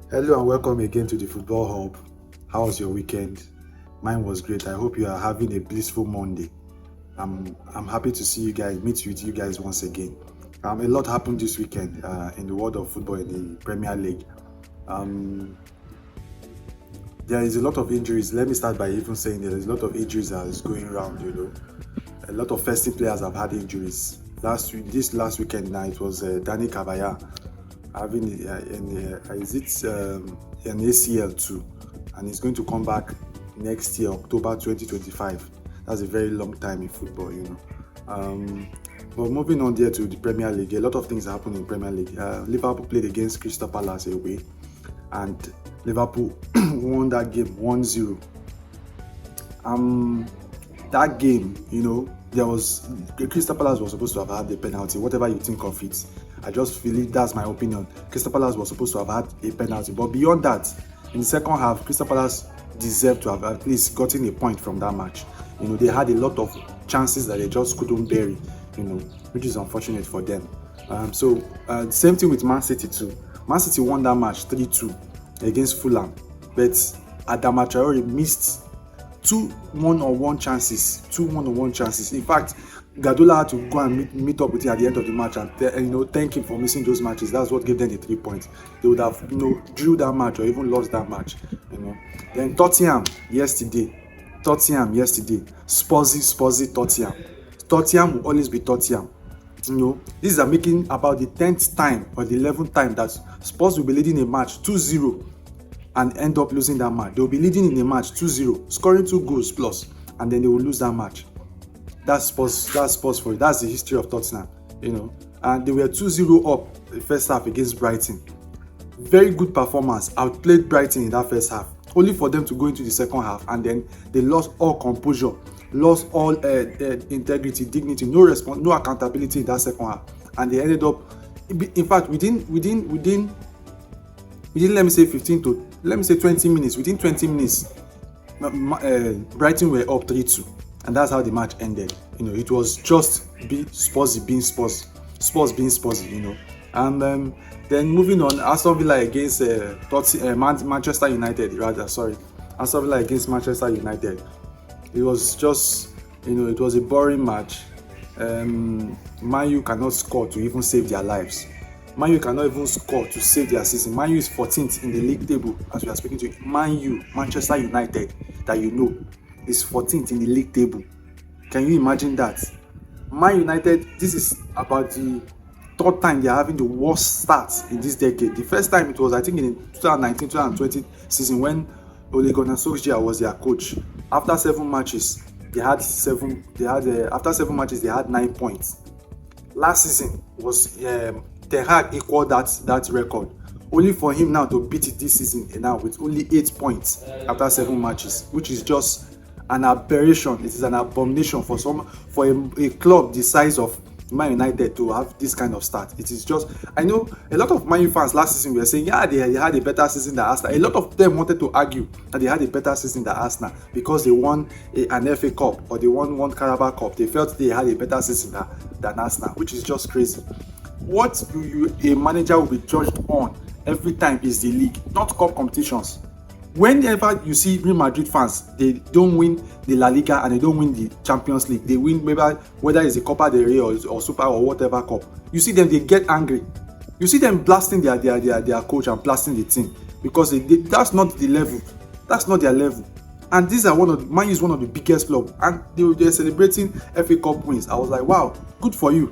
Hello and welcome again to the Football Hub. How was your weekend? Mine was great. I hope you are having a blissful Monday. I'm happy to see you guys, meet with you guys once again. A lot happened this weekend in the world of football in the Premier League. Um, there is a lot of injuries. Let me start by even saying there is a lot of injuries that is going around. A lot of first team players have had injuries. This last weekend now, it was Danny Kabaya having an ACL too, and he's going to come back next year, October 2025. That's a very long time in football. But moving on there to the Premier League, a lot of things happened in Premier League. Liverpool played against Crystal Palace away, and Liverpool won that game 1-0. That game, there was Crystal Palace was supposed to have had a penalty. Whatever you think of it, I just feel it. That's my opinion. Crystal Palace was supposed to have had a penalty, but beyond that, in the second half, Crystal Palace deserved to have at least gotten a point from that match. They had a lot of chances that they just couldn't bury. Which is unfortunate for them. Same thing with Man City too. Man City won that match 3-2 against Fulham, but Adama Traore missed two one-on-one chances. In fact, Guardiola had to go and meet up with him at the end of the match and thank him for missing those matches. That's what gave them the 3 points. They would have drew that match or even lost that match. Then Tottenham yesterday. Spursy Tottenham. Tottenham will always be Tottenham. These are making about the 10th time or the 11th time that Spurs will be leading a match 2-0 and end up losing that match. They will be leading in a match 2-0, scoring 2 goals plus, and then they will lose that match. That's Spurs for you. That's the history of Tottenham. And they were 2-0 up the first half against Brighton. Very good performance. Outplayed Brighton in that first half, only for them to go into the second half and then they lost all composure, lost all integrity, dignity, no response, no accountability in that second half, and they ended up, in fact, within let me say 20 minutes. Within 20 minutes, Brighton were up 3-2, and that's how the match ended. It was just Spurs being Spurs. And then moving on, Aston Villa against Manchester United. Aston Villa against Manchester United. It was just, it was a boring match. Man U cannot score to even save their lives. Man U cannot even score to save their season. Man U is 14th in the league table as we are speaking to you. Man U, Manchester United, that is 14th in the league table. Can you imagine that? Man United, this is about the third time they are having the worst start in this decade. The first time it was, I think, in 2019-2020 season when Ole Gunnar Solskjaer was their coach. After 7 matches, they had 9 points. Last season was Ten Hag equaled that record. Only for him now to beat it this season now with only 8 points after 7 matches, which is just an aberration. It is an abomination for a club the size of Man United to have this kind of start. It is just, I know a lot of Man U fans last season were saying, they had a better season than Arsenal. A lot of them wanted to argue that they had a better season than Arsenal because they won an FA Cup or they won one Carabao Cup. They felt they had a better season than Arsenal, which is just crazy. What a manager will be judged on every time is the league, not cup competitions. Whenever you see Real Madrid fans, they don't win the La Liga and they don't win the Champions League. They win maybe whether it's a Copa del Rey or Super or whatever cup. You see them, they get angry. You see them blasting their coach and blasting the team because that's not the level. That's not their level. And these are Man U is one of the biggest clubs, and they're celebrating FA Cup wins. I was like, wow, good for you.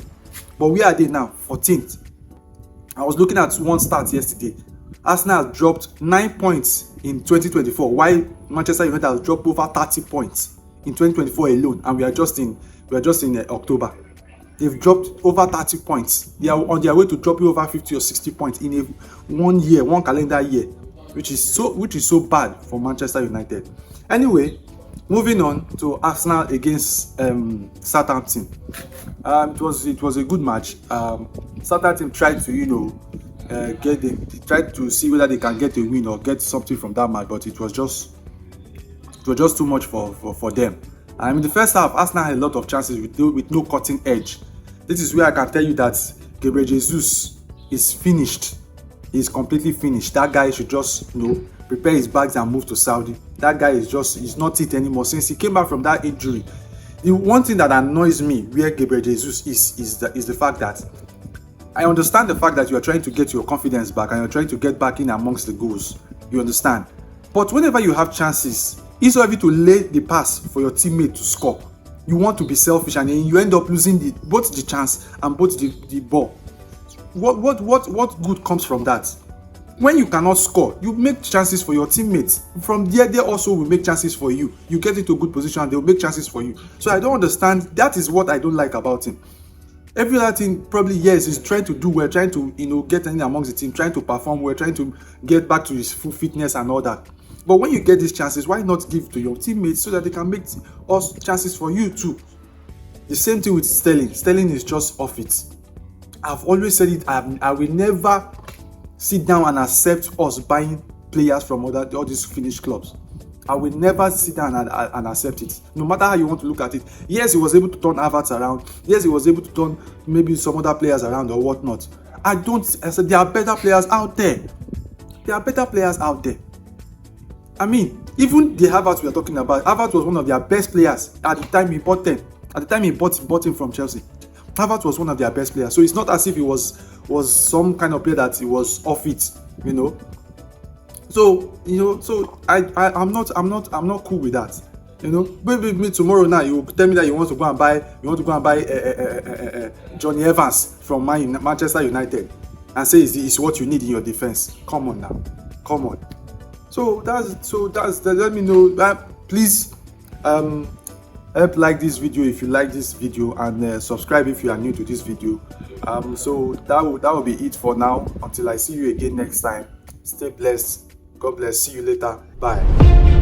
But where are they now? 14th. I was looking at one stat yesterday. Arsenal dropped 9 points in 2024, while Manchester United has dropped over 30 points in 2024 alone, and we are just in October. They've dropped over 30 points. They are on their way to dropping over 50 or 60 points in one calendar year, which is so bad for Manchester United. Anyway, moving on to Arsenal against Southampton. It was a good match. Southampton tried to tried to see whether they can get a win or get something from that match, but it was just too much for them. In the first half, Arsenal had a lot of chances with no cutting edge. This is where I can tell you that Gabriel Jesus is finished. he's completely finished. That guy should just, prepare his bags and move to Saudi. That guy is not it anymore since he came back from that injury. The one thing that annoys me where Gabriel Jesus is the fact that I understand the fact that you are trying to get your confidence back and you're trying to get back in amongst the goals. You understand? But whenever you have chances, instead of you to lay the pass for your teammate to score, you want to be selfish and then you end up losing both the chance and both the ball. What good comes from that? When you cannot score, you make chances for your teammates. From there, they also will make chances for you. You get into a good position and they'll make chances for you. So I don't understand. That is what I don't like about him. Every other thing, probably, yes, he's trying to do well, trying to, get in amongst the team, trying to perform well, trying to get back to his full fitness and all that. But when you get these chances, why not give to your teammates so that they can make us chances for you too? The same thing with Sterling. Sterling is just off it. I've always said it. I will never sit down and accept us buying players from all these Finnish clubs. I will never sit down and accept it, no matter how you want to look at it. Yes, he was able to turn Havertz around. Yes, he was able to turn maybe some other players around or whatnot. I said there are better players out there. There are better players out there. I mean, even the Havertz we are talking about, Havertz was one of their best players at the time he bought them. At the time he bought him from Chelsea. Havertz was one of their best players. So it's not as if he was some kind of player that he was off it, So I'm not cool with that. Maybe me tomorrow now you tell me that you want to go and buy Johnny Evans from Manchester United and say it's what you need in your defense. Come on now, come on. So that's let me know that. Please help like this video if you like this video and subscribe if you are new to this video. So that will be it for now. Until I see you again next time. Stay blessed. God bless. See you later. Bye.